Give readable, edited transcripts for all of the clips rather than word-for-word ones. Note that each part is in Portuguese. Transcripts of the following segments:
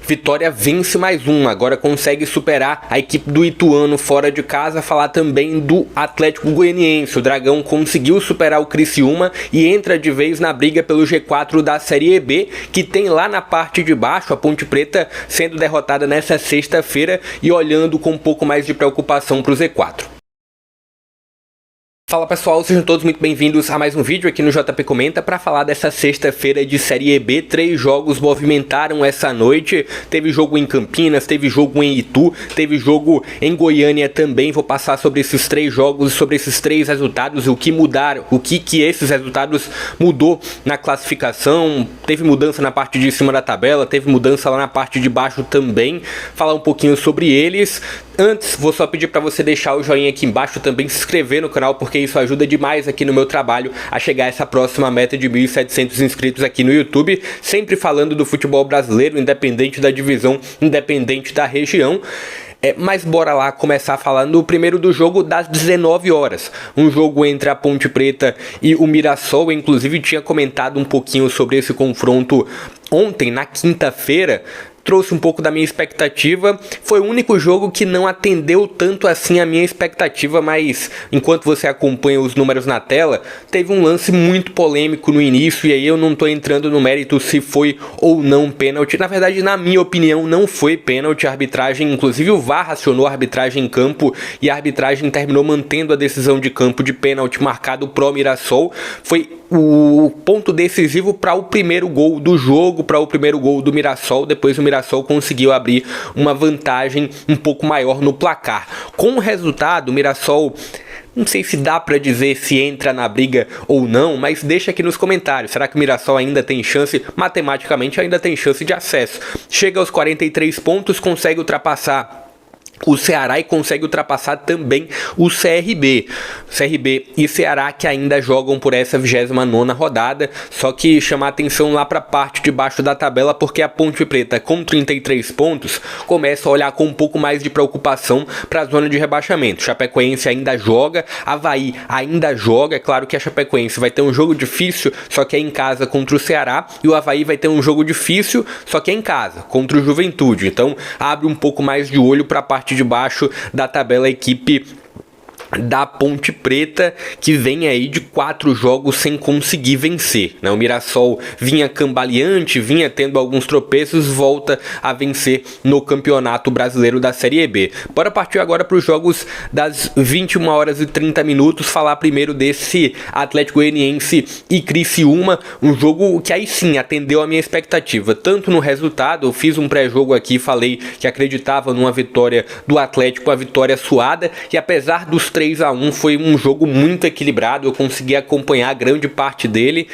Vitória vence mais um, agora consegue superar a equipe do Ituano fora de casa. Falar também do Atlético Goianiense. O Dragão conseguiu superar o Criciúma e entra de vez na briga pelo G4 da Série B, que tem lá na parte de baixo a Ponte Preta sendo derrotada nessa sexta-feira e olhando com um pouco mais de preocupação para o Z4. Fala pessoal, sejam todos muito bem-vindos a mais um vídeo aqui no JP Comenta para falar dessa sexta-feira de Série B. 3 jogos movimentaram essa noite, teve jogo em Campinas, teve jogo em Itu, teve jogo em Goiânia também. Vou passar sobre esses 3 jogos, sobre esses 3 resultados, o que mudaram, o que esses resultados mudou na classificação. Teve mudança na parte de cima da tabela, teve mudança lá na parte de baixo também. Falar um pouquinho sobre eles. Antes, vou só pedir para você deixar o joinha aqui embaixo, também se inscrever no canal, porque isso ajuda demais aqui no meu trabalho a chegar a essa próxima meta de 1.700 inscritos aqui no YouTube, sempre falando do futebol brasileiro, independente da divisão, independente da região. Mas bora lá começar falando primeiro do jogo das 19 horas. Um jogo entre a Ponte Preta e o Mirassol. Eu, inclusive, tinha comentado um pouquinho sobre esse confronto ontem, na quinta-feira. Trouxe um pouco da minha expectativa. Foi o único jogo que não atendeu tanto assim a minha expectativa, mas enquanto você acompanha os números na tela, teve um lance muito polêmico no início, e aí eu não tô entrando no mérito se foi ou não pênalti. Na verdade, na minha opinião, não foi pênalti. A arbitragem, inclusive o VAR acionou a arbitragem em campo e a arbitragem terminou mantendo a decisão de campo de pênalti marcado pro Mirassol. Foi o ponto decisivo para o primeiro gol do jogo, para o primeiro gol do Mirassol. Depois o Mirassol conseguiu abrir uma vantagem um pouco maior no placar. Com o resultado, o Mirassol, não sei se dá para dizer se entra na briga ou não, mas deixa aqui nos comentários. Será que o Mirassol ainda tem chance? Matematicamente ainda tem chance de acesso. Chega aos 43 pontos, consegue ultrapassar o Ceará e consegue ultrapassar também o CRB. CRB e Ceará que ainda jogam por essa 29ª rodada. Só que chamar atenção lá para a parte de baixo da tabela, porque a Ponte Preta com 33 pontos começa a olhar com um pouco mais de preocupação para a zona de rebaixamento. Chapecoense ainda joga, Avaí ainda joga. É claro que a Chapecoense vai ter um jogo difícil, só que é em casa contra o Ceará, e o Avaí vai ter um jogo difícil, só que é em casa contra o Juventude. Então abre um pouco mais de olho para a parte de baixo da tabela, a equipe da Ponte Preta, que vem aí de 4 jogos sem conseguir vencer, né? O Mirassol vinha cambaleante, vinha tendo alguns tropeços, volta a vencer no Campeonato Brasileiro da Série B. Bora partir agora para os jogos das 21 horas e 30 minutos, falar primeiro desse Atlético Goianiense e Criciúma, um jogo que aí sim atendeu a minha expectativa, tanto no resultado. Eu fiz um pré-jogo aqui, falei que acreditava numa vitória do Atlético, uma vitória suada, e apesar dos 3-1 foi um jogo muito equilibrado, eu consegui acompanhar grande parte dele.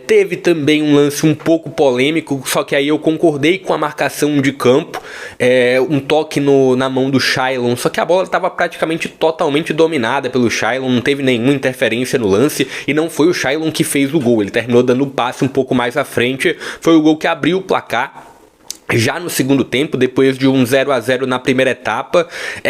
Teve também um lance um pouco polêmico, só que aí eu concordei com a marcação de campo, um toque na mão do Shailon, só que a bola estava praticamente totalmente dominada pelo Shailon, não teve nenhuma interferência no lance, e não foi o Shailon que fez o gol, ele terminou dando um passe um pouco mais à frente, foi o gol que abriu o placar. Já no segundo tempo, depois de um 0-0 na primeira etapa,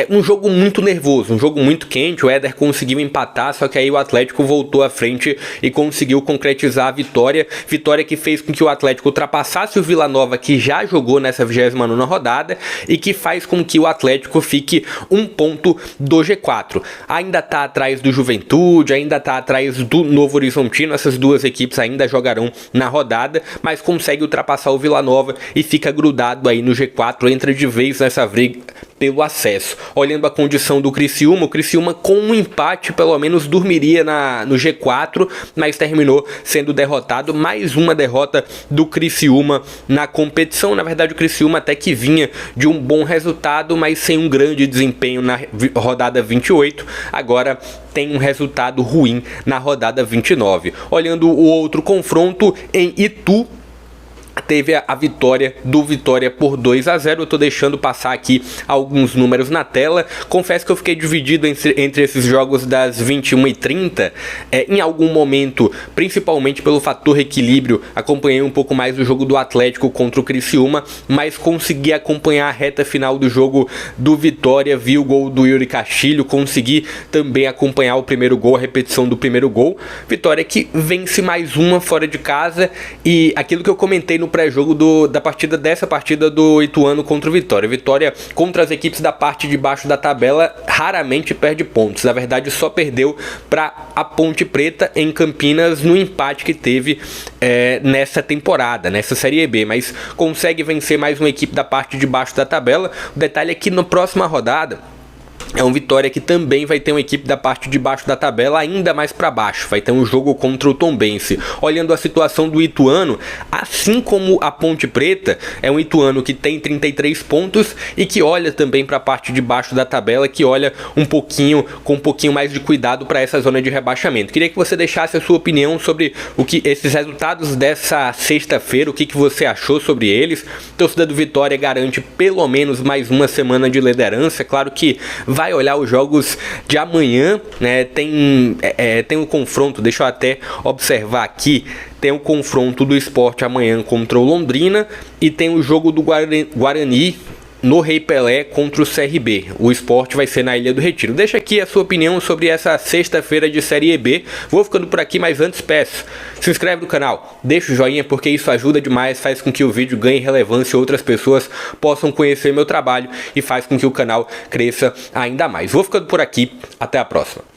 um jogo muito nervoso, um jogo muito quente. O Éder conseguiu empatar, só que aí o Atlético voltou à frente e conseguiu concretizar a vitória. Vitória que fez com que o Atlético ultrapassasse o Vila Nova, que já jogou nessa 29ª rodada, e que faz com que o Atlético fique um ponto do G4. Ainda está atrás do Juventude, ainda está atrás do Novo Horizontino. Essas duas equipes ainda jogarão na rodada, mas consegue ultrapassar o Vila Nova e fica grudado aí no G4, entra de vez nessa briga pelo acesso. Olhando a condição do Criciúma, o Criciúma com um empate pelo menos dormiria no G4, mas terminou sendo derrotado. Mais uma derrota do Criciúma na competição. Na verdade, o Criciúma até que vinha de um bom resultado, mas sem um grande desempenho na rodada 28. Agora tem um resultado ruim na rodada 29. Olhando o outro confronto em Itu, teve a vitória do Vitória por 2-0. Eu tô deixando passar aqui alguns números na tela. Confesso que eu fiquei dividido entre esses jogos das 21h30. Em algum momento, principalmente pelo fator equilíbrio, acompanhei um pouco mais o jogo do Atlético contra o Criciúma, mas consegui acompanhar a reta final do jogo do Vitória, vi o gol do Yuri Castilho, consegui também acompanhar o primeiro gol, a repetição do primeiro gol. Vitória que vence mais uma fora de casa, e aquilo que eu comentei no no pré-jogo dessa partida do Ituano contra o Vitória. Vitória contra as equipes da parte de baixo da tabela raramente perde pontos. Na verdade, só perdeu para a Ponte Preta em Campinas no empate que teve nessa temporada, nessa Série B, mas consegue vencer mais uma equipe da parte de baixo da tabela. O detalhe é que na próxima rodada é um Vitória que também vai ter uma equipe da parte de baixo da tabela ainda mais para baixo. Vai ter um jogo contra o Tombense. Olhando a situação do Ituano, assim como a Ponte Preta, é um Ituano que tem 33 pontos e que olha também para a parte de baixo da tabela, que olha com um pouquinho mais de cuidado para essa zona de rebaixamento. Queria que você deixasse a sua opinião sobre esses resultados dessa sexta-feira, o que você achou sobre eles. A torcida do Vitória garante pelo menos mais uma semana de liderança. É claro que vai olhar os jogos de amanhã, né? Tem um confronto, deixa eu até observar aqui, tem o confronto do Sport amanhã contra o Londrina e tem o jogo do Guarani no Rei Pelé contra o CRB. O Sport vai ser na Ilha do Retiro. Deixa aqui a sua opinião sobre essa sexta-feira de Série B. Vou ficando por aqui, mas antes peço, se inscreve no canal, deixa o joinha porque isso ajuda demais, faz com que o vídeo ganhe relevância e outras pessoas possam conhecer meu trabalho e faz com que o canal cresça ainda mais. Vou ficando por aqui, até a próxima.